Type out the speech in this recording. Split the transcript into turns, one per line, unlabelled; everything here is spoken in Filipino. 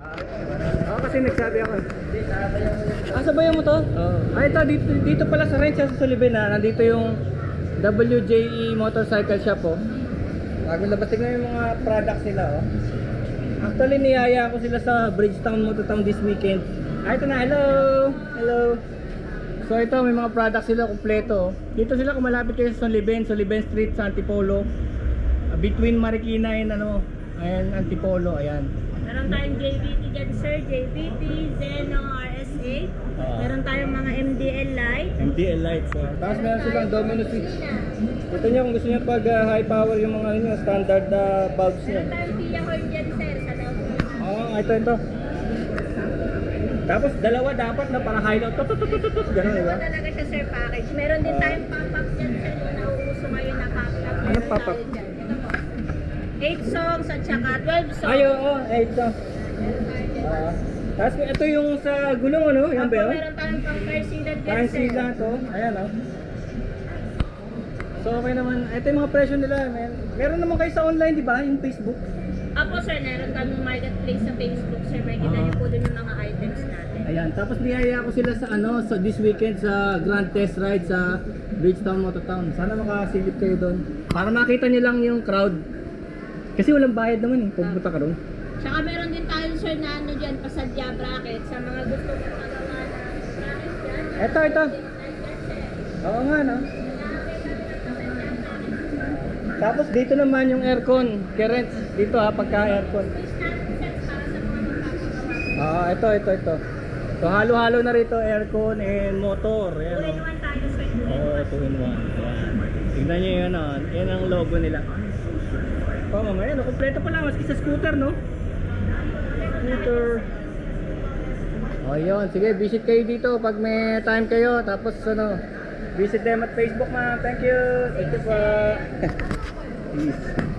Kasi nagsabi ako. Sabayan mo to? Oo. Ito, dito pala sa Ranch sa Sullivan nandito yung WJE Motorcycle Shop oh. Bagong labas, tignan yung mga products nila oh. Actually niyaya ko sila sa Bridgetown Motortown this weekend. Ito na, hello! Hello! So ito, may mga products sila kompleto oh. Dito sila kung malapit kayo sa Sullivan Street sa Antipolo. Between Marikina and Antipolo, ayan.
Meron tayong JVT dyan sir, JVT, Zeno, RS8. Meron tayong mga MDL light.
MDL lights. Tapos meron silang domino switch. Ito nyo kung gusto nyo pag high power yung mga standard bulbs nyo.
Meron tayong Tia Horn dyan sir, sa loob.
Ito. Tapos dalawa dapat na para high load. Ganun diba?
Talaga siya sir package. Meron din tayong pop-up dyan sir, yung nauuso ngayon na pop-up.
Anong pop-up?
8 songs at saka 12 songs.
Ay, oo, 8 songs. Tapos ito yung sa gulong yan ba yun?
Meron tayong pang car sealant dyan
Car
sir.
sealant to, ayan So okay naman, ito yung mga presyo nila. Meron naman kayo sa online di ba? Yung Facebook?
Apo sir, meron kami marketplace sa Facebook sir. Makikita niyo po dun yung mga items natin.
Ayan, tapos niyaya ko sila sa this weekend sa Grand Test Ride sa Bridgetown Motortown. Sana makasilip kayo doon. Para makita niyo lang yung crowd. Kasi walang bayad naman pupunta ka doon.
Tsaka meron din tayo sir na dyan, pasadya bracket sa mga gusto mong magawa na bracket dyan.
Ito. Oo nga Tapos dito naman yung aircon, currents dito pagka aircon. Ito. So halo-halo na rito aircon and motor. Ayan,
2-in-1 tayo sir.
2-in-1. Tignan nyo yun yan ang logo nila. Mamaya kompleto pala maski sa scooter Scooter. Yun, sige visit kayo dito pag may time kayo. Tapos visit them at Facebook ma'am. Thank you po. Peace.